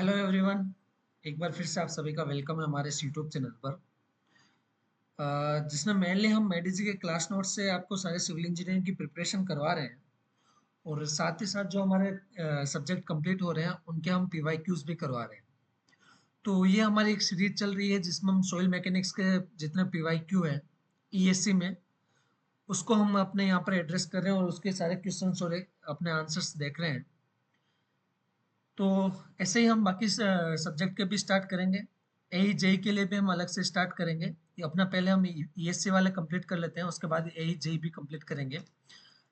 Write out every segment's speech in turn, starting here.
Hello everyone. एक बार फिर से आप सभी का वेलकम है हमारे इस यूट्यूब चैनल पर, जिसमें मेनली हम मेडिजी के क्लास नोट से आपको सारे सिविल इंजीनियरिंग की प्रिपरेशन करवा रहे हैं और साथ ही साथ जो हमारे सब्जेक्ट कंप्लीट हो रहे हैं उनके हम पीवाईक्यूज भी करवा रहे हैं। तो ये हमारी एक सीरीज चल रही है जिसमें हम सॉइल मैकेनिक्स के जितने पीवाईक्यू हैं ईएससी में, उसको हम अपने यहाँ पर एड्रेस कर रहे हैं और उसके सारे क्वेश्चन और अपने आंसर्स देख रहे हैं। तो ऐसे ही हम बाकी सब्जेक्ट के भी स्टार्ट करेंगे। एई जेई के लिए भी हम अलग से स्टार्ट करेंगे। ये अपना पहले हम ईएससी वाले कंप्लीट कर लेते हैं, उसके बाद एई जेई भी कंप्लीट करेंगे।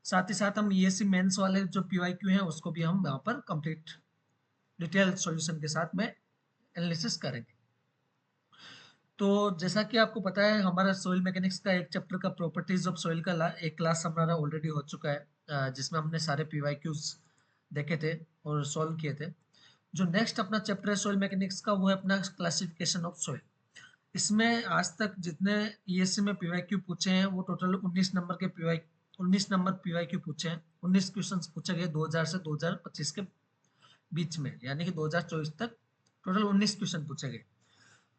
साथ ही साथ हम ईएससी मेंस वाले जो पीवाईक्यू हैं उसको भी हम यहाँ पर कंप्लीट डिटेल सॉल्यूशन के साथ में एनालिसिस करेंगे। तो जैसा कि आपको पता है हमारा सॉइल मैकेनिक्स का एक चैप्टर का प्रॉपर्टीज ऑफ सॉइल का एक क्लास हमारा ऑलरेडी हो चुका है, जिसमें हमने सारे पीवाईक्यूज देखे थे और सॉल्व किए थे। जो नेक्स्ट अपना चैप्टर है सॉइल मैकेनिक्स का वो है अपना क्लासिफिकेशन ऑफ सॉइल। इसमें आज तक जितने ईएससी में पीवाईक्यू पूछे हैं वो टोटल 19 नंबर पीवाईक्यू पूछे हैं। 19 क्वेश्चंस पूछे गए 2000 से 2025 के बीच में, यानी कि 2024 तक टोटल 19 क्वेश्चन पूछे गए।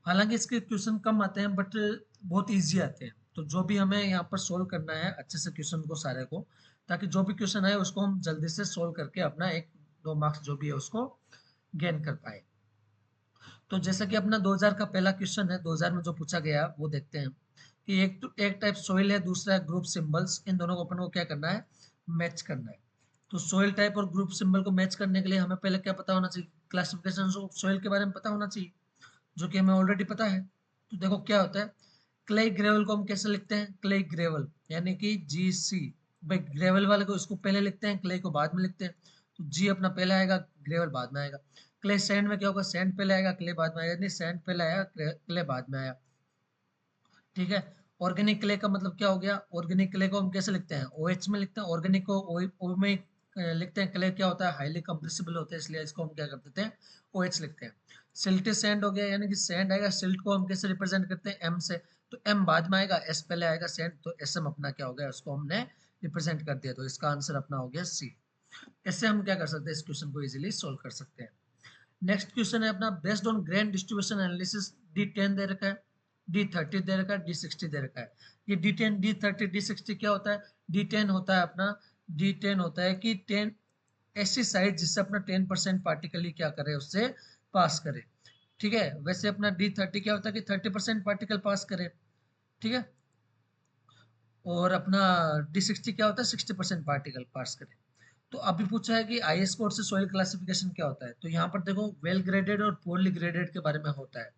हालांकि इसके क्वेश्चन कम आते हैं बट बहुत ईजी आते हैं। तो जो भी हमें यहाँ पर सोल्व करना है अच्छे से क्वेश्चन को सारे को, ताकि जो भी क्वेश्चन आए उसको हम जल्दी से सोल्व करके अपना 1-2 मार्क्स जो भी है उसको गेन कर पाए। तो जैसा कि अपना 2000 का पहला क्वेश्चन है, 2000 में जो पूछा गया वो देखते हैं कि एक टाइप सोइल है, दूसरा है ग्रुप सिंबल्स। इन दोनों को अपन को क्या करना है, मैच करना है। तो सोइल टाइप और ग्रुप सिंबल को मैच करने के लिए हमें पहले क्या पता होना चाहिए, क्लासिफिकेशन ऑफ सोइल के बारे में पता होना चाहिए, जो कि हमें ऑलरेडी पता है। तो देखो क्या होता है, क्ले ग्रेवल को हम कैसे लिखते हैं, क्ले ग्रेवल यानी कि जी सी। भाई ग्रेवल वाले को इसको पहले लिखते हैं, क्ले को बाद में लिखते हैं। तो जी अपना पहले आएगा, ग्रेवल बाद में आएगा। क्ले सैंड में क्या होगा, सैंड पहले आएगा क्ले बाद में आएगा, नहीं सैंड पहले आया क्ले बाद में आया। ठीक है। ऑर्गेनिक क्ले का मतलब क्या हो गया, ऑर्गेनिक क्ले को हम कैसे लिखते हैं, ओ OH में लिखते हैं। ऑर्गेनिक को ओ में लिखते हैं। क्ले क्या होता है, हाईली कंप्रेसिबल होता है, इसलिए इसको हम क्या कर देते हैं, ओ OH लिखते हैं। सिल्टी सैंड हो गया, यानी कि सैंड आएगा, सिल्ट को हम कैसे रिप्रेजेंट करते हैं, एम से। तो एम बाद में आएगा, एस पहले आएगा सैंड, तो एस एम अपना क्या हो गया, उसको हमने रिप्रेजेंट कर दिया। तो इसका आंसर अपना हो गया सी। इससे हम क्या कर सकते हैं, इस क्वेश्चन को इजीली सोल्व कर सकते हैं। नेक्स्ट क्वेश्चन है अपना, based on grain distribution analysis D10 दे रखा है, D30 दे रखा है, D60 दे रखा है। ये D10 D30 D60 क्या होता है, D10 होता है अपना, D10 होता है कि 10 ऐसी साइज जिससे अपना 10% पार्टिकल ही क्या करे, उससे पास करे। ठीक है। वैसे अपना D30 क्या होता है कि 30% पार्टिकल पास करे। ठीक है। और अपना D60 क्या होता है, 60% पार्टिकल पास करे। तो अभी पूछा है कि आईएस कोड से सॉइल क्लासिफिकेशन क्या होता है। तो यहाँ पर देखो वेल ग्रेडेड और पोरली ग्रेडेड के बारे में होता है।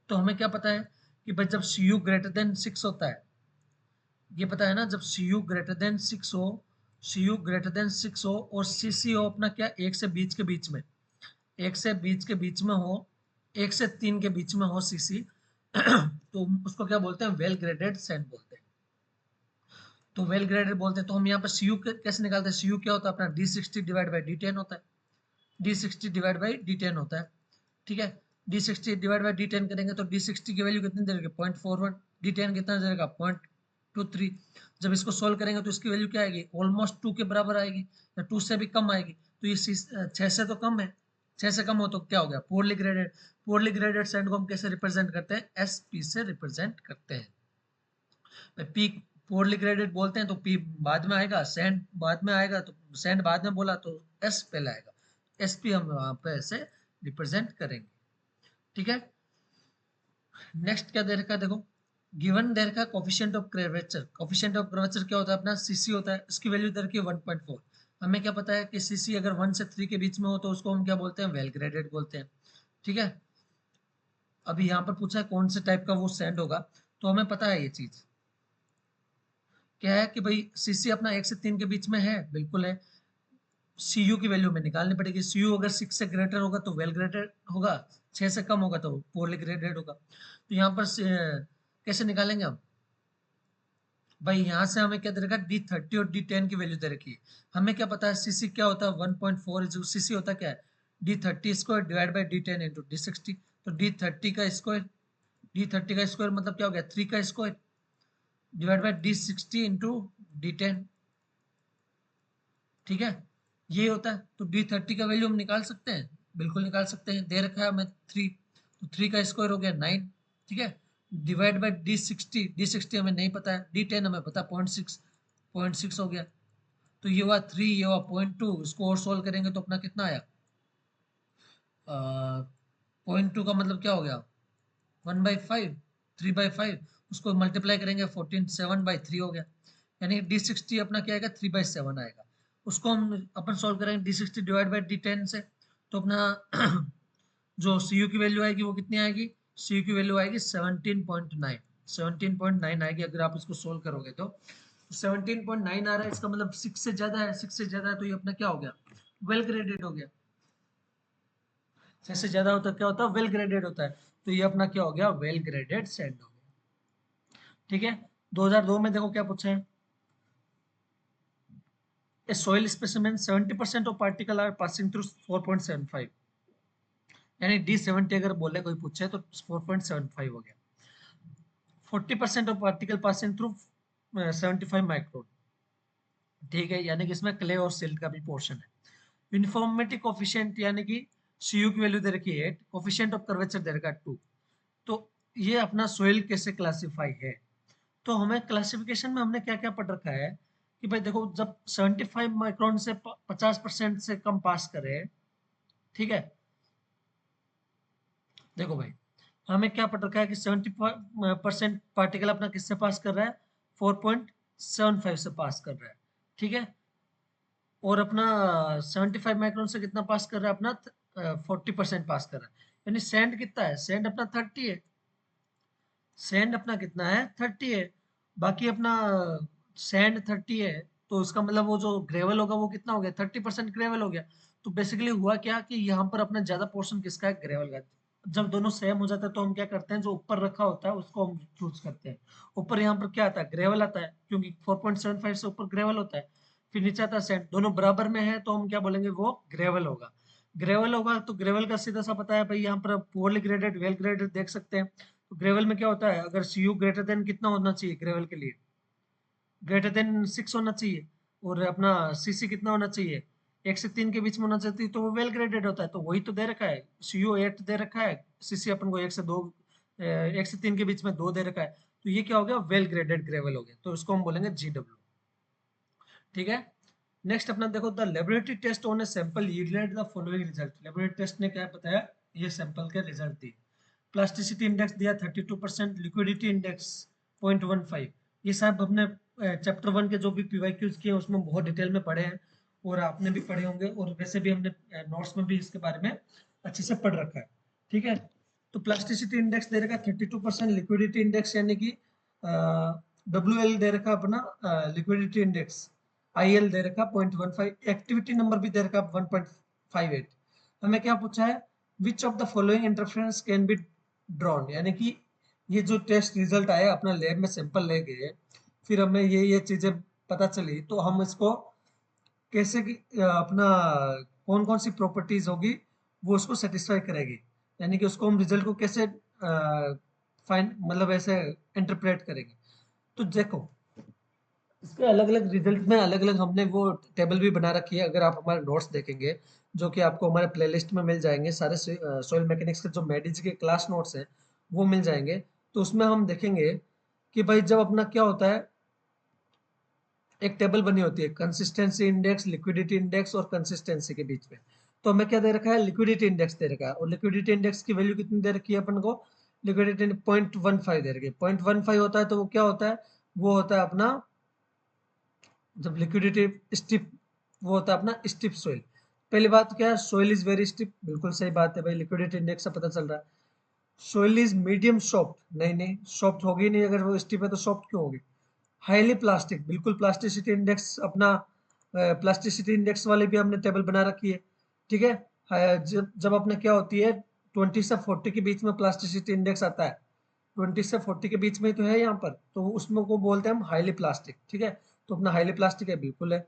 तो हमें क्या पता है कि भाई जब सी यू ग्रेटर देन 6 होता है, ये पता है ना, जब सी यू ग्रेटर देन 6 हो, सी यू ग्रेटर देन 6 हो और सी सी हो अपना क्या, एक से बीच के बीच में, एक से बीच के बीच में हो, 1 से 3 के बीच में हो सी सी तो उसको क्या बोलते हैं, वेल ग्रेडेड सैंड बोलते हैं। तो वेल ग्रेडेड बोलते हैं। तो हम यहाँ पर सी यू कैसे निकालते हैं, सी यू क्या होता है अपना, D60 डिवाइड बाई D10 होता है। D60 डिवाइड बाई D10 होता है। ठीक है। D60 डिवाइड बाई D10 करेंगे तो D60 की वैल्यू कितनी दे रखी है, 0.41। D10 कितना दे रखा, 0.23। जब इसको सोल्व करेंगे तो इसकी वैल्यू क्या आएगी, ऑलमोस्ट 2 के बराबर आएगी, या 2 से भी कम आएगी। तो ये 6 से तो कम है, 6 से कम हो तो क्या हो गया, poorly graded. Poorly graded sand को हम कैसे रिप्रेजेंट करते हैं, SP से रिप्रेजेंट करते हैं। पी पोरली ग्रेडेड बोलते हैं तो पी बाद में आएगा, सैंड बाद में आएगा, तो सैंड बाद में बोला तो एस पहले आएगा। SP हम वहां पे ऐसे रिप्रेजेंट करेंगे। ठीक है। नेक्स्ट क्या दे रखा है, देखो गिवन दे रखा है coefficient of curvature. Coefficient of curvature क्या होता है अपना, सीसी होता है। इसकी वैल्यू दे रखी है 1.4। हमें क्या पता है कि सीसी अगर 1 से 3 के बीच में हो तो उसको हम क्या बोलते हैं, वेल ग्रेडेड बोलते हैं। ठीक है। अभी यहाँ पर पूछा है कौन से टाइप का वो सैंड होगा, तो हमें पता है ये चीज क्या है कि भाई सीसी अपना 1 से 3 के बीच में है, बिल्कुल है। सी यू की वैल्यू में निकालनी पड़ेगी। सी यू अगर 6 से ग्रेटर होगा तो वेल ग्रेडेड होगा, 6 से कम होगा तो पोरली ग्रेडेड होगा। तो यहाँ पर कैसे निकालेंगे हम, भाई यहाँ से हमें क्या दे रखा है, D30 और D10 की वैल्यू दे रखी है। हमें क्या पता है सीसी क्या होता है, 1.4 सीसी होता है क्या है, D30 square divide by D10 into D60। तो D30 का स्क्वायर, D30 का स्क्वायर मतलब क्या हो गया, 3 का square divide by D60 into D10। ठीक है। ये होता है। तो D30 का वैल्यू हम निकाल सकते हैं, बिल्कुल निकाल सकते हैं। दे रखा है हमें 3, तो 3 का स्क्वायर हो गया 9, ठीक है। डिवाइड बाय डी सिक्सटी हमें नहीं पता है, डी10 हमें पता है 0.6 हो गया। तो ये हुआ 3, ये हुआ 0.2, इसको और सोल्व करेंगे तो अपना कितना आया, 0.2 का मतलब क्या हो गया, 1/5, 3/5, उसको मल्टीप्लाई करेंगे 14, 7/3 हो गया। यानी डी सिक्सटी अपना क्या आएगा, 3/7 आएगा। उसको हम अपन सोल्व करेंगे डी सिक्सटी डिवाइड बाई डी10 से, तो अपना जो सी यू की वैल्यू आएगी वो कितनी आएगी, सी यू की वैल्यू आएगी 17.9, 17.9 आएगी अगर आप इसको सोल्व करोगे तो। 17.9 आ रहा है, इसका मतलब 6 से ज्यादा है, 6 से ज्यादा है तो ये अपना क्या हो गया, वेल ग्रेडेड हो गया। 6 से ज्यादा होता है क्या होता है, वेल ग्रेडेड होता है। तो ये अपना क्या हो गया, वेल ग्रेडेड सैंड हो गया। ठीक है। 2002 में देखो क्या पूछा है, a soil specimen 70% of particle are passing through 4.75, यानी D70 अगर बोले कोई पूछे तो 4.75 हो गया। 40% of particle passing through 75 micron, ठीक है, यानी कि इसमें क्ले और सिल्ट का भी पोर्शन है। यूनिफॉर्मिटी कोफिशिएंट यानी कि सीयू की वैल्यू दे रखी है 8, कोफिशिएंट ऑफ कर्वेचर दे रखा है 2। तो ये अपना सोइल कैसे क्लासिफाई है, तो हमें क्लासिफिकेशन में हमने क्या क्या पढ़ रखा है कि भाई देखो, जब 75 माइक्रोन से 50% से कम पास करे, ठीक है। देखो भाई, हमें क्या पढ़ रखा है कि 70% पार्टिकल अपना किससे पास कर रहा है, 4.75 से पास कर रहा है, ठीक है। और अपना 75 माइक्रोन से कितना पास कर रहा है, अपना 40% पास कर रहा है। यानी सैंड कितना है, सैंड अपना 30 है, सैंड अपना कितना है, 30 है। बाकी अपना सैंड 30 है, तो उसका मतलब वो जो ग्रेवल होगा वो कितना हो गया, 30% ग्रेवल हो गया। तो बेसिकली हुआ क्या कि यहाँ पर अपना ज्यादा पोर्शन किसका है, ग्रेवल का। जब दोनों सेम हो जाता है तो हम क्या करते हैं, जो ऊपर रखा होता है उसको हम चूज करते हैं। ऊपर यहाँ पर क्या आता है, ग्रेवल आता है, क्योंकि 4.75 से ऊपर ग्रेवल होता है। फिर नीचे आता है सैंड, दोनों बराबर में है तो हम क्या बोलेंगे, वो ग्रेवल होगा। ग्रेवल होगा तो ग्रेवल का सीधा सा पता है भाई, यहाँ पर पुअरली ग्रेडेड, वेल ग्रेडेड देख सकते हैं। तो ग्रेवल में क्या होता है, अगर सी यू ग्रेटर देन कितना होना चाहिए ग्रेवल के लिए, ग्रेटर देन 6 होना चाहिए। और अपना सीसी कितना होना चाहिए, 1 से 3 के बीच में होना चाहिए, तो वो वेल ग्रेडेड होता है। तो वही तो दे रखा है, सी यू 8 दे रखा है, सीसी अपन को 1 से 2, 1 से 3 के बीच में 2 दे रखा है। तो ये क्या हो गया, वेल ग्रेडेड ग्रेवल हो गया, तो इसको हम बोलेंगे GW। ठीक है। नेक्स्ट अपना देखो, the laboratory test on a sample yielded the following result. Laboratory test ने क्या बताया, ये सैंपल के रिजल्ट दिए। प्लास्टिसिटी इंडेक्स दिया 32%, लिक्विडिटी इंडेक्स 0.15। ये सब हमने चैप्टर 1 के जो भी पीवाईक्यूज किए उसमें बहुत डिटेल में पढ़े हैं, और आपने भी पढ़े होंगे, और वैसे भी हमने नोट्स में भी इसके बारे में अच्छे से पढ़ रखा है। ठीक है। तो प्लास्टिसिटी इंडेक्स दे रखा 32%, लिक्विडिटी इंडेक्स यानी कि WL दे रखा अपना लिक्विडिटी इंडेक्स, IL दे रखा 0.15, एक्टिविटी नंबर भी दे रखा 1.58। हमें क्या पूछा है, which of the following interference can be drawn, यानी कि ये जो टेस्ट रिजल्ट आया, अपना लैब में सैंपल ले गए, फिर हमें ये चीजें पता चली, तो हम इसको कैसे अपना कौन कौन सी प्रॉपर्टीज होगी वो उसको सेटिस्फाई करेगी, यानी कि उसको हम रिजल्ट को कैसे फाइन मतलब ऐसे इंटरप्रेट करेंगे। तो देखो, इसके अलग अलग रिजल्ट में अलग अलग हमने वो टेबल भी बना रखी है, अगर आप हमारे नोट्स देखेंगे जो कि आपको हमारे प्लेलिस्ट में मिल जाएंगे, सारे सॉइल मैकेनिक्स के जो मेडिज के क्लास नोट्स हैं वो मिल जाएंगे। तो उसमें हम देखेंगे कि भाई जब अपना क्या होता है, एक टेबल बनी होती है कंसिस्टेंसी इंडेक्स, लिक्विडिटी इंडेक्स और कंसिस्टेंसी के बीच में। तो हमें क्या दे रखा है, लिक्विडिटी इंडेक्स दे रखा है, और लिक्विडिटी इंडेक्स की वैल्यू कितनी दे रखी है अपन को, लिक्विडिटी 0.15 दे रखी है। 0.15 होता है तो वो क्या होता है, वो होता है अपना, जब लिक्विडिटी स्टिप, वो होता है अपना स्टिप सोइल। पहली बात क्या है, सोइल इज वेरी स्टिप, बिल्कुल सही बात है भाई, लिक्विडिटी इंडेक्स से पता चल रहा है। सोइल इज मीडियम सॉफ्ट, नहीं नहीं सॉफ्ट होगी नहीं, अगर वो स्टिप है तो सॉफ्ट क्यों होगी। हाईली प्लास्टिक, बिल्कुल प्लास्टिसिटी इंडेक्स अपना, प्लास्टिसिटी इंडेक्स वाली भी हमने टेबल बना रखी है। ठीक है। जब जब अपने क्या होती है 20 से 40 के बीच में प्लास्टिसिटी इंडेक्स आता है, 20 से 40 के बीच में तो है यहाँ पर, तो उसमें को बोलते हैं हम हाईली प्लास्टिक। ठीक है। तो अपना हाईली प्लास्टिक है, बिल्कुल है।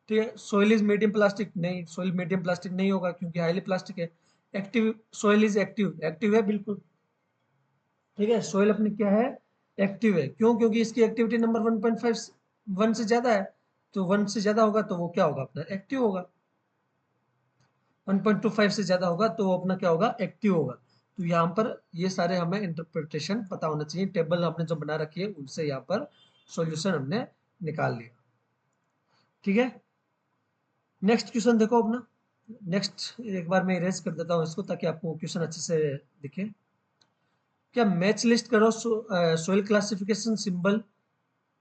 ठीक है। सोइल इज मीडियम प्लास्टिक, नहीं सोइल मीडियम प्लास्टिक नहीं होगा क्योंकि हाईली प्लास्टिक है। Active, soil is active, active है बिल्कुल। ठीक है। सोइल अपनी क्या है, एक्टिव है, क्यों, क्योंकि इसकी एक्टिविटी नंबर 1.5 1 से ज्यादा है, तो 1 से ज्यादा होगा तो वो क्या होगा, अपना एक्टिव होगा। 1.25 से ज़्यादा होगा तो वो अपना क्या होगा, एक्टिव होगा। तो यहाँ पर ये सारे हमें इंटरप्रिटेशन पता होना चाहिए। टेबल आपने जो बना रखी है उनसे यहाँ पर सॉल्यूशन हमने निकाल लिया। ठीक है, नेक्स्ट क्वेश्चन देखो अपना। नेक्स्ट एक बार मैं इरेज कर देता हूँ इसको ताकि आपको क्वेश्चन अच्छे से दिखे। क्या मैच लिस्ट करो soil classification symbol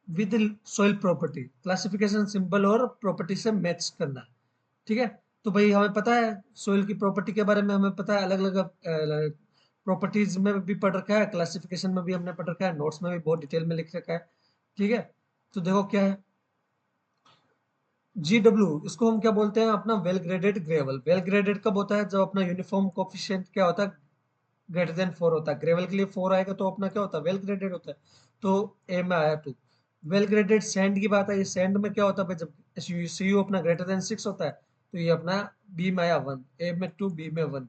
with soil property. Classification symbol और प्रॉपर्टी से मैच करना है। ठीक है, तो भाई हमें पता है सोइल की प्रॉपर्टी के बारे में, हमें पता है अलग अलग प्रॉपर्टीज में भी पढ़ रखा है, क्लासिफिकेशन में भी हमने पढ़ रखा है, नोट्स में भी बहुत डिटेल में लिख रखा है। ठीक है, तो देखो क्या है GW, इसको हम क्या बोलते हैं, अपना well graded gravel. Well graded कब होता है, जब अपना यूनिफॉर्म कोफिशिएंट क्या होता है, ग्रेटर देन 4 होता है। ग्रेवल के लिए 4 आएगा तो अपना क्या होता है, वेल ग्रेडेड होता है। तो ए में आया 2। वेल ग्रेडेड सैंड की बात आई, सैंड में क्या होता है भाई, जब CU अपना ग्रेटर देन 6 होता है तो ये अपना बी में आया 1, ए में 2 बी में 1।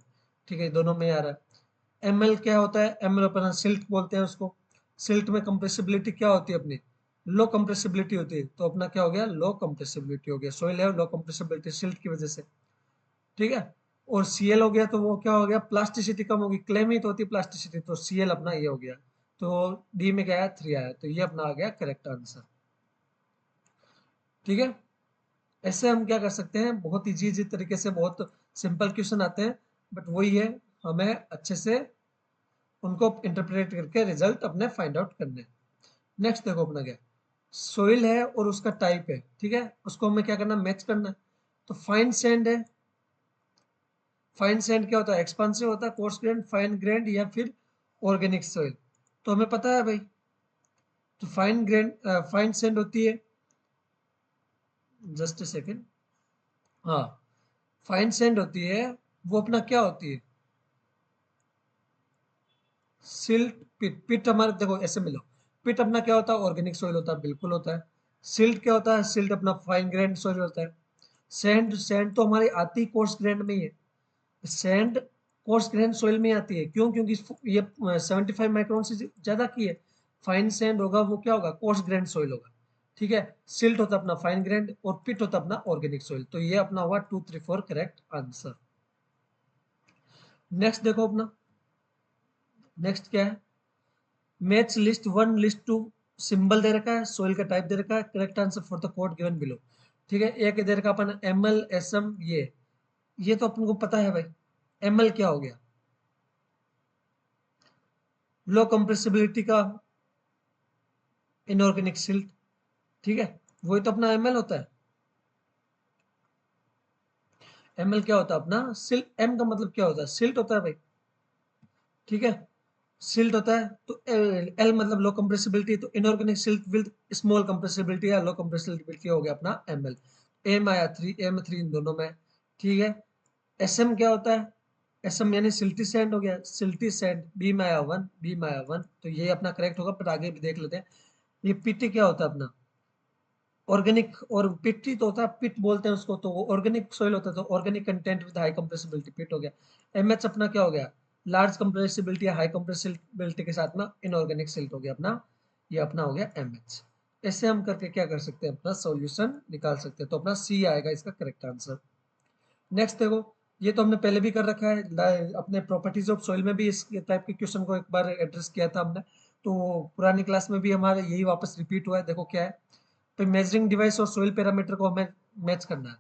ठीक है, दोनों में आ रहा है। ML क्या होता है, ML अपना सिल्ट बोलते हैं उसको। सिल्ट में कंप्रेसिबिलिटी क्या होती है अपनी, लो कंप्रेसिबिलिटी होती है। तो अपना क्या हो गया, लो कंप्रेसिबिलिटी हो गया। सोइल है लो कंप्रेसिबिलिटी सिल्ट की वजह से। ठीक है, और Cl हो गया तो वो क्या हो गया, प्लास्टिसिटी कम होगी। क्ले में ही तो होती है प्लास्टिसिटी, तो Cl अपना ये हो गया। तो डी में क्या आया, 3 आया, तो ये अपना आ गया करेक्ट आंसर। ठीक है, ऐसे हम क्या कर सकते हैं, बहुत इजी इजी तरीके से बहुत सिंपल क्वेश्चन आते हैं, बट वही है, हमें अच्छे से उनको इंटरप्रेट करके रिजल्ट अपने फाइंड आउट करने हैं। नेक्स्ट देखो अपना क्या, सोइल है और उसका टाइप है। ठीक है, उसको हमें क्या करना, मैच करना है। तो फाइन सैंड है, फाइन सैंड क्या होता है, एक्सपांसिव होता है, कोर्स ग्रेन, फाइन ग्रेन या फिर ऑर्गेनिक सॉइल। तो हमें पता है भाई, तो फाइन ग्रेन फाइन सैंड होती है, जस्ट ए सेकेंड, हाँ, फाइन सैंड होती है, वो अपना क्या होती है, सिल्ट पिट। पिट हमारे देखो ऐसे मिलो, पिट अपना क्या होता है, ऑर्गेनिक सॉइल होता है, बिल्कुल होता है। सिल्ट क्या होता है, सिल्ट अपना फाइन ग्रेन सॉइल होता है। सैंड, सैंड तो हमारी आती ही कोर्स ग्रेन में ही है। सैंड कोर्स ग्रेन सॉइल में आती है, क्यों, क्योंकि ये 75 माइक्रोन से ज्यादा की है। फाइन सैंड होगा वो क्या होगा, कोर्स ग्रेन सॉइल होगा। ठीक है, सिल्ट होता है अपना फाइन ग्रेन और पिट होता है अपना ऑर्गेनिक सॉइल। तो ये अपना हुआ 2 3 4 करेक्ट आंसर। नेक्स्ट देखो अपना, नेक्स्ट क्या है, मैच लिस्ट 1 लिस्ट 2। सिंबल दे रखा है, सोइल का टाइप दे रखा है, correct answer for the code given below. ठीक है, एक दे रखा अपन ML SM, ये तो अपन को पता है भाई। ML क्या हो गया, लो कंप्रेसिबिलिटी का इनऑर्गेनिक सिल्ट। ठीक है, वही तो अपना ML होता है। ML क्या होता है अपना सिल्ट, M का मतलब क्या होता है, सिल्ट होता है भाई। ठीक है, सिल्ट होता है, तो L मतलब लो कंप्रेसिबिलिटी, तो inorganic silt with small compressibility या लो कंप्रेसिबिलिटी हो गया अपना ML। M आया 3, M 3 इन दोनों में। ठीक है, SM क्या होता है, SM यानी सिल्टी सैंड हो गया, सिल्टी सैंड, बी में आया 1, बी में आया 1, तो ये अपना करेक्ट होगा, पर आगे भी देख लेते हैं। ये PT क्या होता है अपना, ऑर्गेनिक, और पिट्टी तो होता है, पिट बोलते हैं उसको, तो वो ऑर्गेनिक सॉइल होता है, तो organic content with high compressibility peat हो गया। MH अपना क्या हो गया, लार्ज कंप्रेसिबिलिटी या हाई कंप्रेसिबिलिटी के साथ में इनऑर्गेनिक सिल्ट हो गया अपना, ये अपना हो गया MH। ऐसे हम करके क्या कर सकते हैं, अपना सॉल्यूशन निकाल सकते हैं। तो अपना C आएगा इसका करेक्ट आंसर। नेक्स्ट देखो, ये तो हमने पहले भी कर रखा है, अपने प्रॉपर्टीज ऑफ सॉइल में भी इस टाइप के क्वेश्चन को एक बार एड्रेस किया था हमने। तो पुरानी क्लास में भी हमारा यही वापस रिपीट हुआ है। देखो क्या है, तो मेजरिंग डिवाइस और सोइल पैरामीटर को हमें मैच करना है।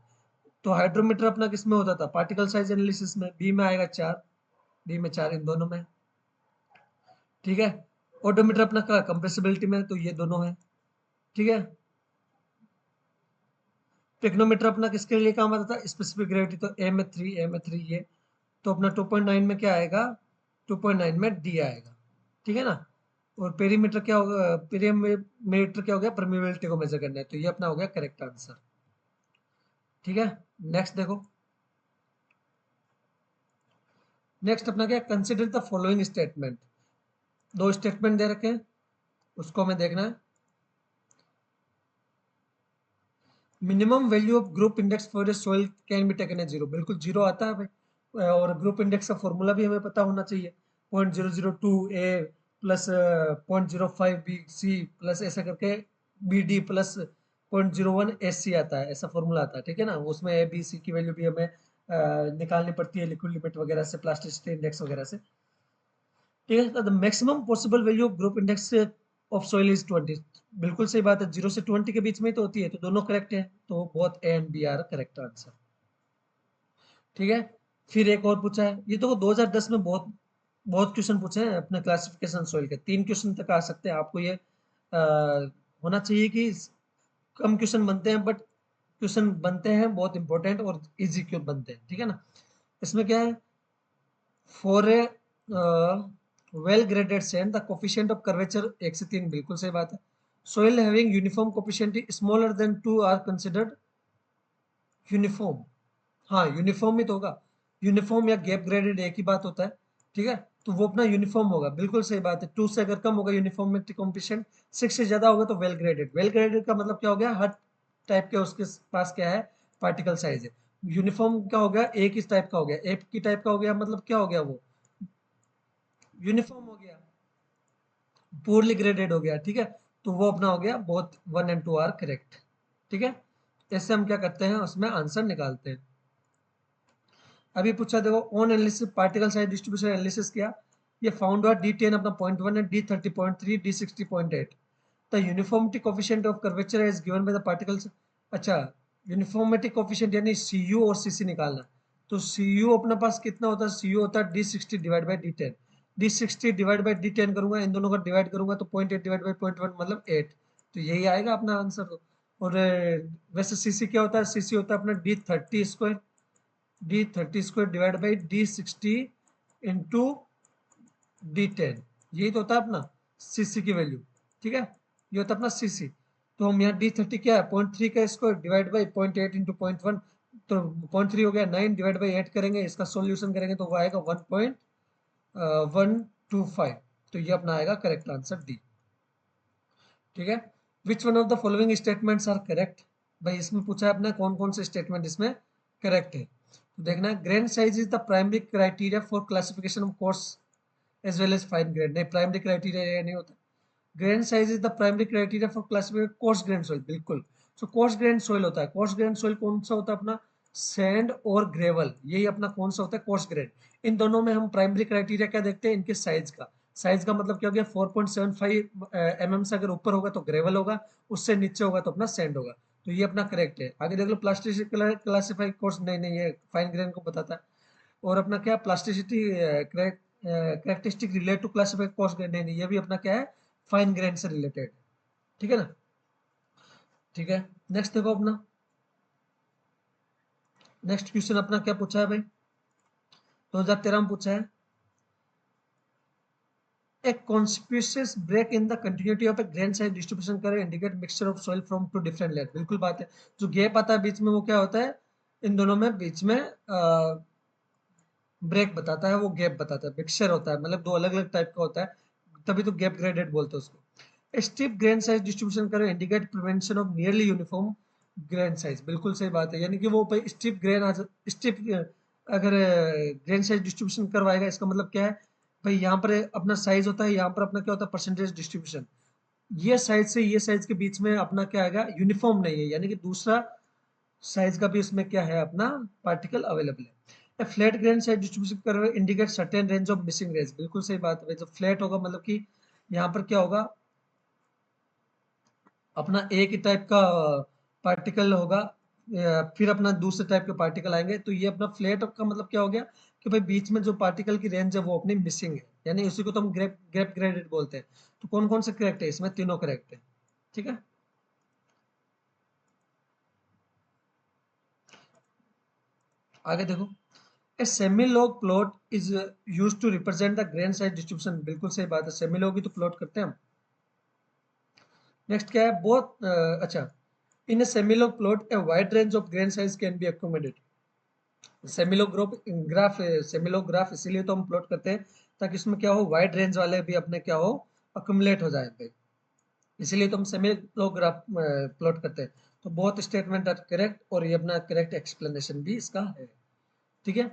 तो हाइड्रोमीटर अपना किसमें होता था, पार्टिकल साइज एनालिसिस में, बी में आएगा 4, बी में 4 इन दोनों में। ठीक है, ओडोमीटर अपना का कंप्रेसिबिलिटी में, तो ये दोनों है। ठीक है, टेक्नोमीटर अपना किसके लिए काम आता था, स्पेसिफिक ग्रेविटी, तो ए में 3, ए में 3 ये। तो अपना 2.9 में क्या आएगा, 2.9 में डी आएगा। ठीक है ना, और पेरीमीटर क्या होगा, पेरीमीटर क्या हो गया, परमेबिलिटी को मेजर करना है, तो ये अपना हो गया करेक्ट आंसर। ठीक है, नेक्स्ट देखो, नेक्स्ट अपना क्या, कंसिडर द फॉलोइंग स्टेटमेंट। दो स्टेटमेंट दे रखे हैं, उसको हमें देखना है। Minimum value of group index for a soil can be taken a zero, बिल्कुल जीरो आता है भाई। और ग्रुप इंडेक्स का फॉर्मूला भी हमें पता होना चाहिए, 0.002 A plus 0.05 B C plus ऐसा करके B D plus 0.01 S C आता है, ऐसा फॉर्मूला आता है। ठीक है ना, उसमें ए बी सी की वैल्यू भी हमें निकालनी पड़ती है लिक्विड लिमिट वगैरह से, प्लास्टिसिटी इंडेक्स वगैरह से। ठीक है, the maximum possible value of group index of soil is 20। बिल्कुल सही बात है, 0 से 20 के बीच में ही तो होती है, तो दोनों करेक्ट है, तो both A and B are correct answer. ठीक है, फिर एक और पूछा है, ये तो 2010 में बहुत बहुत क्वेश्चन पूछे हैं अपने क्लासिफिकेशन सॉइल के, 3 क्वेश्चन तक आ सकते हैं, आपको ये होना चाहिए कि कम क्वेश्चन बनते हैं बट क्वेश्चन बनते हैं बहुत इंपॉर्टेंट और इजी क्यों बनते हैं। ठीक है ना, इसमें क्या है, for a well graded sand the coefficient of curvature 1 से 3, बिल्कुल सही बात है। Soil having uniform coefficient smaller than 2 are considered uniform. हाँ, यूनिफॉर्म ही तो होगा, यूनिफॉर्म या गैप ग्रेडेड एक ही बात होता है। ठीक है, तो वो अपना यूनिफॉर्म होगा, बिल्कुल सही बात है। 2 से अगर कम होगा यूनिफॉर्मिटी कोफिशिएंट, 6 से ज्यादा होगा तो वेल ग्रेडेड। वेल ग्रेडेड का मतलब क्या हो गया, हर टाइप के उसके पास क्या है, पार्टिकल साइज है। यूनिफॉर्म क्या हो गया, एक ही टाइप का हो गया, एक ही टाइप का हो गया मतलब क्या हो गया, वो यूनिफॉर्म हो गया, पुअरली ग्रेडेड हो गया। ठीक है, तो वो अपना हो गया बोथ 1 एंड 2 आर करेक्ट। ठीक है, ऐसे हम क्या करते हैं, उसमें आंसर निकालते हैं। अभी पूछा देखो, on analysis particle size distribution analysis किया, ये फाउंड हुआ D10 अपना 0.1 है, D30.3, D60.8। The uniformity coefficient of curvature is given by the particles. अच्छा, यूनिफॉर्मिटी कोफिशिएंट यानी CU और CC निकालना, तो CU अपने पास कितना होता है, CU होता है D60 divide by D10। D60 divide by D10 करूंगा, इन दोनों का डिवाइड करूंगा तो 0.8 डिवाइड बाई 0.1 मतलब 8, तो यही आएगा अपना आंसर। और वैसे CC क्या होता है, CC होता है अपना D30 square, D30 square divide by D60 into D10, यही तो होता है अपना CC की वैल्यू। ठीक है, ये होता है अपना CC। तो हम यहाँ D30 क्या है, 0.3 का स्क्वायर डिवाइड बाई 0.8 इंटू 0.1, तो 0.3 हो गया 9 डिवाइड बाई 8 करेंगे, इसका सॉल्यूशन करेंगे तो वो आएगा 1.125, तो ये अपना आएगा करेक्ट आंसर डी। ठीक है, which one of the following statements are correct. भाई इसमें पूछा है अपने कौन कौन से स्टेटमेंट इसमें करेक्ट है, तो देखना है, grain size is the primary criteria for classification of coarse as well as fine grain, नहीं प्राइमरी क्राइटेरिया ये नहीं होता। Grain size is the primary criteria for classification coarse grain soil, बिल्कुल। सो कोर्स ग्रेन सॉइल होता है, course grain soil कौन सा होता है अपना, सैंड और ग्रेवल, यही अपना कौन सा होता है, कोर्स ग्रेन। इन दोनों में हम प्राइमरी क्राइटेरिया क्या देखते हैं, इनके साइज का। साइज का मतलब क्या हो गया, 4.75 mm से अगर ऊपर होगा तो ग्रेवल होगा, उससे नीचे होगा तो अपना सैंड होगा, तो ये अपना करेक्ट है। आगे देख लो, प्लास्टिसिटी क्लासिफाई कोर्स, नहीं नहीं, ये फाइन ग्रेन को बताता है। और अपना क्या, plasticity characteristic relate to classify coarse grain, नहीं नहीं, ये भी अपना क्या है, फाइन ग्रेन से रिलेटेड। ठीक है ना, ठीक है। नेक्स्ट देखो अपना, नेक्स्ट क्वेश्चन अपना क्या पूछा है भाई, 2013 में पूछा है, A conspicuous break in the continuity of a grain size distribution curve indicate mixture of soil from two different layers, बिल्कुल बात है। जो गैप आता है बीच में वो क्या होता है, इन दोनों में बीच में ब्रेक बताता है, वो गैप बताता है, मिक्सचर होता है, मतलब दो अलग अलग टाइप का होता है, तभी तो गैप ग्रेडेड बोलते हैं उसको। Steep grain size distribution curve indicate prevention of nearly uniform grain size, बिल्कुल सही बात है, यानी कि वो स्टिप ग्रेन स्टिप अगर ग्रेन साइज डिस्ट्रीब्यूशन करवाएगा, इसका मतलब क्या है भाई, यहाँ पर अपना साइज होता है, यहाँ पर अपना क्या होता है, परसेंटेज डिस्ट्रीब्यूशन। ये साइज से ये साइज के बीच में अपना क्या आएगा, यूनिफॉर्म नहीं है, यानी कि दूसरा साइज का भी इसमें क्या है, अपना पार्टिकल अवेलेबल है। Flat grain size distribution curve indicate certain range of missing range, बिल्कुल सही बात है। जब फ्लैट होगा मतलब कि यहाँ पर क्या होगा, अपना एक ही टाइप का पार्टिकल होगा, फिर अपना दूसरे टाइप के पार्टिकल आएंगे, तो ये अपना फ्लैट का मतलब क्या हो गया कि भाई बीच में जो पार्टिकल की रेंज है वो अपनी मिसिंग है, यानी उसी को तो हम ग्रेप ग्रेप ग्रेडेड बोलते हैं। तो कौन कौन से करेक्ट है इसमें, तीनों करेक्ट है। ठीक है, आगे देखो, a semi log plot is used to represent the grain size distribution, बिल्कुल सही बात है, सेमी-लॉग ही तो प्लॉट करते हैं हम। नेक्स्ट क्या है, बहुत अच्छा, in a semi log plot a wide range of grain size can be accommodated. Semi log graph, semi log graph इसीलिए तो हम प्लॉट करते हैं, ताकि इसमें क्या हो, वाइड रेंज वाले भी अपने क्या हो, अक्यूमुलेट हो जाए भाई, इसीलिए तो हम सेमी-लॉग ग्राफ प्लॉट करते हैं। तो बहुत स्टेटमेंट आर करेक्ट, और ये अपना करेक्ट एक्सप्लेनेशन भी इसका है। ठीक है,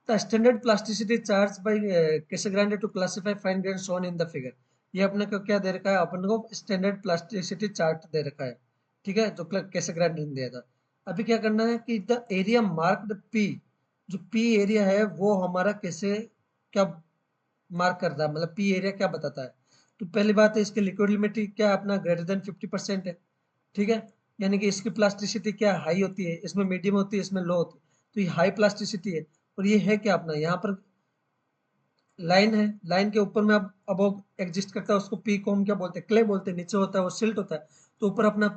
the standard plasticity charge by Casagrande to classify fine grain shown in the figure, ये अपने को क्या दे रखा है, अपन को स्टैंडर्ड प्लास्टिसिटी चार्ट दे रखा है। ठीक है, जो कैसेग्रांडे ने दिया था। अभी क्या करना है कि द एरिया मार्क्ड पी जो पी एरिया है वो हमारा कैसे क्या मार्क करता है, मतलब पी एरिया क्या बताता है। तो पहली बात है इसकी लिक्विड लिमिट क्या है अपना, ग्रेटर देन 50% है, ठीक है। यानी कि इसकी प्लास्टिसिटी क्या हाई होती है, इसमें मीडियम होती है, इसमें लो होती है। तो ये हाई प्लास्टिसिटी है। और ये है क्या अपना, यहाँ पर लाइन है, लाइन के ऊपर में अब एग्जिस्ट करता है, उसको पी को हम क्या बोलते हैं, क्ले बोलते हैं। नीचे होता है वो सिल्ट होता है। तो ऊपर अपना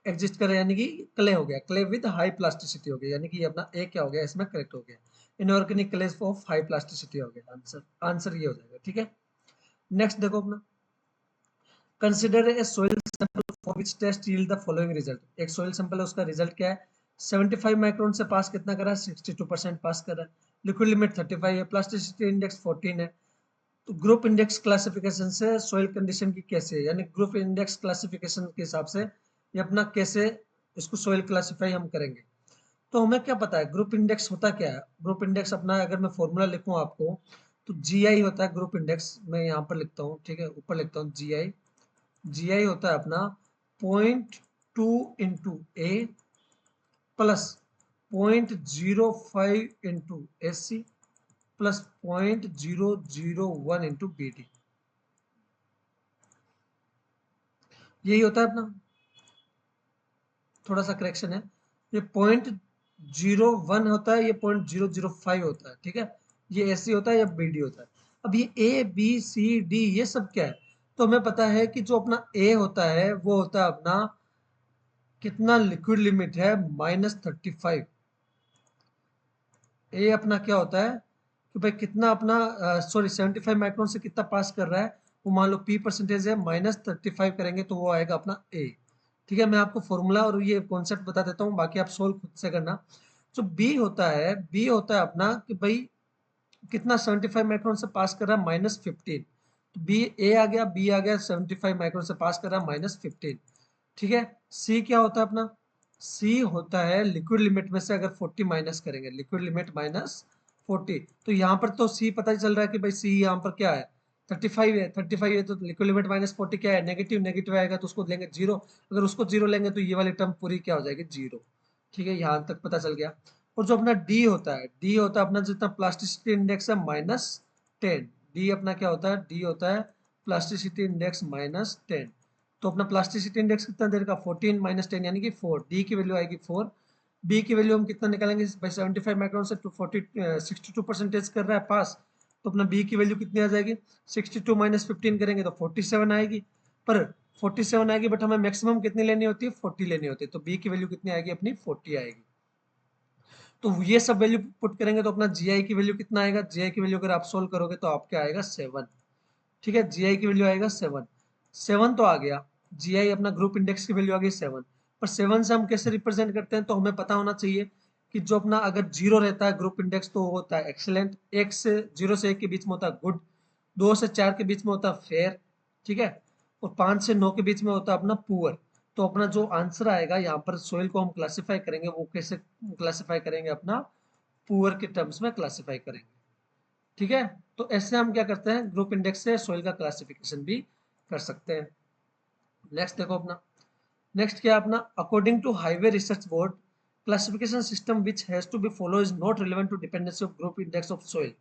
एग्जिस्ट करे यानी कि क्ले हो गया, क्ले विद हाई प्लास्टिसिटी हो गया, यानी कि ये अपना ए क्या हो गया, इसमें करेक्ट हो गया। Inorganic clay of high plasticity हो गया, आंसर आंसर ये हो जाएगा, ठीक है। नेक्स्ट देखो अपना, consider a soil sample for which test yield the following result. एक सोइल सैंपल है, उसका रिजल्ट क्या है, 75 माइक्रोन से पास कितना करा है, 62% पास करा है। लिक्विड लिमिट 35 है, प्लास्टिसिटी इंडेक्स 14 है। तो ग्रुप इंडेक्स क्लासिफिकेशन से सॉइल कंडीशन की कैसे है, यानी ग्रुप इंडेक्स क्लासिफिकेशन के हिसाब से ये अपना कैसे इसको सॉइल क्लासिफाई हम करेंगे। तो हमें क्या पता है ग्रुप इंडेक्स होता क्या है। ग्रुप इंडेक्स अपना अगर मैं फॉर्मूला लिखूं आपको, तो जीआई होता है ग्रुप इंडेक्स, मैं यहाँ पर लिखता हूँ, ठीक है, ऊपर लिखता हूँ जीआई। जीआई होता है अपना 0.2 into a plus 0.05 into S C plus 0.001 into B D. यही होता है अपना, थोड़ा सा करेक्शन है, ये 0.01 होता है, ये 0.005 होता है, ठीक है। ये ऐसे होता है या बी डी होता है। अब ये ए बी सी डी ये सब क्या है, तो हमें पता है कि जो अपना ए होता है वो होता है अपना कितना लिक्विड लिमिट है, -35। ए अपना क्या होता है कि भाई कितना अपना सॉरी 75 माइक्रोन से कितना पास कर रहा है, वो मान लो पी परसेंटेज है, -35 करेंगे तो वो आएगा अपना ए, ठीक है। मैं आपको फॉर्मूला और ये कॉन्सेप्ट बता देता हूँ, बाकी आप सोल्व खुद से करना। जो बी होता है, बी होता है अपना कि भाई कितना 75 माइक्रोन से पास कर रहा है, -15। तो बी ए आ गया, बी आ गया, 75 माइक्रोन से पास कर रहा है, -15, ठीक है। सी क्या होता है अपना, सी होता है लिक्विड लिमिट में से अगर 40 माइनस करेंगे, लिक्विड लिमिट -40, तो यहाँ पर तो सी पता ही चल रहा है कि भाई सी यहाँ पर क्या है, 35 है, 35 है, तो लिक्विड लिमिट -40 क्या है, नेगेटिव, नेगेटिव आएगा तो उसको लेंगे जीरो। अगर उसको जीरो लेंगे तो ये वाली टर्म पूरी क्या हो जाएगी, जीरो, ठीक है। यहाँ तक पता चल गया। और जो अपना डी होता है, डी होता है अपना जितना प्लास्टिसिटी इंडेक्स है -10। डी अपना क्या होता है, डी होता है प्लास्टिसिटी इंडेक्स -10। तो अपना प्लास्टिसिटी इंडेक्स कितना देर का, 14 -10 यानी कि 4। डी की वैल्यू आएगी 4। बी की वैल्यू हम कितना निकालेंगे भाई, 75 माइक्रोन से 62% कर रहा है पास, तो अपना बी की वैल्यू कितनी आ जाएगी, 62 -15 करेंगे तो 47 आएगी। पर 47 आएगी, बट हमें मैक्सिमम कितनी लेनी होती है, 40 लेनी होती है, तो बी की वैल्यू कितनी आएगी अपनी, 40 आएगी। तो ये सब वैल्यू पुट करेंगे तो अपना जीआई की वैल्यू कितना आएगा, जीआई की वैल्यू अगर आप सोल्व करोगे तो आपके आएगा 7, ठीक है। जीआई की वैल्यू आएगा 7, 7 तो आ गया। जीआई अपना ग्रुप इंडेक्स की वैल्यू आ गई 7। पर 7 से हम कैसे रिप्रेजेंट करते हैं, तो हमें पता होना चाहिए कि जो अपना अगर जीरो रहता है ग्रुप इंडेक्स तो वो होता है एक्सीलेंट, एक से 0 से 1 के बीच में होता है गुड, 2 से 4 के बीच में होता है फेयर, ठीक है, और 5 से 9 के बीच में होता है अपना पुअर। तो अपना जो आंसर आएगा यहाँ पर सोइल को हम क्लासिफाई करेंगे, वो कैसे क्लासिफाई करेंगे, अपना पुअर के टर्म्स में क्लासिफाई करेंगे, ठीक है। तो ऐसे हम क्या करते हैं, ग्रुप इंडेक्स से सोइल का क्लासिफिकेशन भी कर सकते हैं। नेक्स्ट देखो अपना, नेक्स्ट क्या अपना, according to highway research board classification system which has to be follow is not relevant to dependency of group index of soil.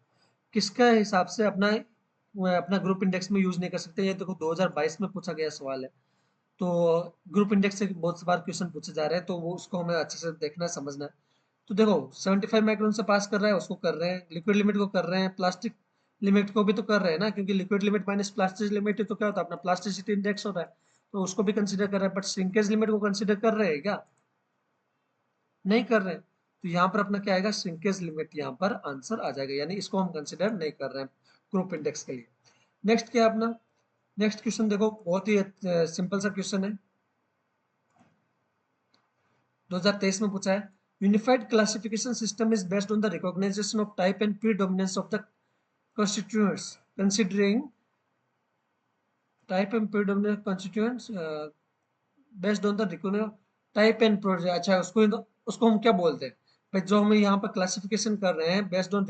किसका हिसाब से अपना अपना ग्रुप इंडेक्स में यूज नहीं कर सकते, ये देखो 2022 में पूछा गया सवाल है। तो ग्रुप इंडेक्स से बहुत बार क्वेश्चन पूछे जा रहे हैं, तो वो उसको हमें अच्छे से देखना समझना है। तो देखो 75 माइक्रोन से पास कर रहा है, उसको कर रहे हैं, लिक्विड लिमिट को कर रहे हैं, प्लास्टिक लिमिट को भी तो कर रहे हैं ना, क्योंकि liquid limit minus plastic limit तो क्या होता है अपना प्लास्टिसिटी इंडेक्स होता है, तो उसको भी कंसिडर कर रहे हैं। बट श्रिंकेज लिमिट को कंसिडर कर रहे हैं क्या, नहीं कर रहे हैं। तो यहाँ पर अपना क्या आएगा, श्रिंकेज लिमिट यहाँ पर आंसर आ जाएगा, यानी इसको हम कंसिडर नहीं कर रहे हैं ग्रुप इंडेक्स के लिए। नेक्स्ट क्या अपना, नेक्स्ट क्वेश्चन देखो, बहुत ही सिंपल सा क्वेश्चन है, 2023 में पूछा है। Unified classification system is based on the recognisation of type and predominance of the constituents considering type and predominant constituents based on the type and project. अच्छा उसको हम क्या बोलते हैं भाई, जो हम यहाँ पर क्लासिफिकेशन कर रहे हैं बेस्ड ऑन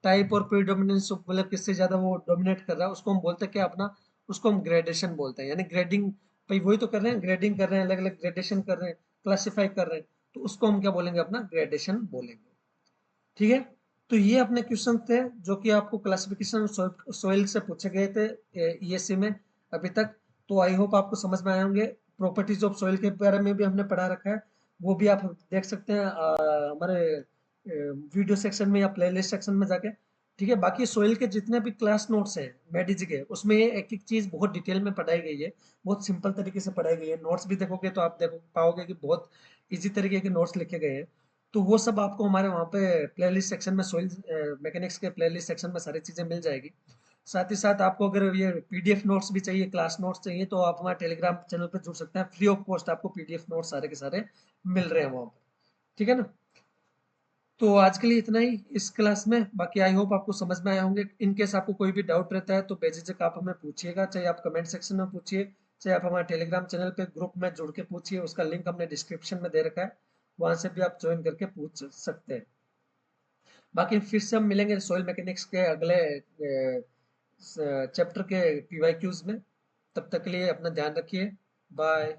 टाइप और प्रीडोमिनेंस, मतलब किससे ज्यादा वो डोमिनेट कर रहा है, उसको हम बोलते हैं क्या अपना, उसको हम ग्रेडेशन बोलते हैं, यानी ग्रेडिंग। भाई वही तो कर रहे हैं, ग्रेडिंग कर रहे हैं, अलग अलग ग्रेडेशन कर रहे हैं, क्लासिफाई कर रहे हैं, तो उसको हम क्या बोलेंगे, अपना ग्रेडेशन बोलेंगे, ठीक है। तो ये अपने क्वेश्चन थे जो कि आपको क्लासिफिकेशन सोइल से पूछे गए थे ईएससी में अभी तक। तो आई होप आपको समझ में आए होंगे। प्रॉपर्टीज ऑफ सोइल के बारे में भी हमने पढ़ा रखा है, वो भी आप देख सकते हैं हमारे वीडियो सेक्शन में या प्लेलिस्ट सेक्शन में जाके। ठीक है, बाकी सोइल के जितने भी क्लास नोट्स हैं मेडिजी के, उसमें ये एक एक चीज बहुत डिटेल में पढ़ाई गई है, बहुत सिंपल तरीके से पढ़ाई गई है। नोट्स भी देखोगे तो आप देखो पाओगे कि बहुत इजी तरीके के नोट्स लिखे गए हैं। तो वो सब आपको हमारे वहाँ पे प्लेलिस्ट सेक्शन में, सोइल मैकेनिक्स के प्लेलिस्ट सेक्शन में सारी चीज़ें मिल जाएगी। साथ ही साथ आपको अगर ये पीडीएफ नोट्स भी चाहिए, क्लास नोट्स चाहिए, तो आप हमारे टेलीग्राम चैनल पर जुड़ सकते हैं। फ्री ऑफ कॉस्ट आपको पीडीएफ नोट्स सारे के सारे मिल रहे हैं वहाँ पर। ठीक है ना? तो आज के लिए इतना ही इस क्लास में। बाकी आई होप आपको समझ में आए होंगे। इन केस आपको कोई भी डाउट रहता है तो बेझिझक आप हमें पूछिएगा, चाहे आप कमेंट सेक्शन में पूछिए, चाहे आप हमारे टेलीग्राम चैनल पे ग्रुप में जुड़ के पूछिए। उसका लिंक हमने डिस्क्रिप्शन में दे रखा है, वहां से भी आप ज्वाइन करके पूछ सकते हैं। बाकी फिर से हम मिलेंगे सॉइल मैकेनिक्स के अगले चैप्टर के पीवाईक्यूज में। तब तक के लिए अपना ध्यान रखिए। बाय।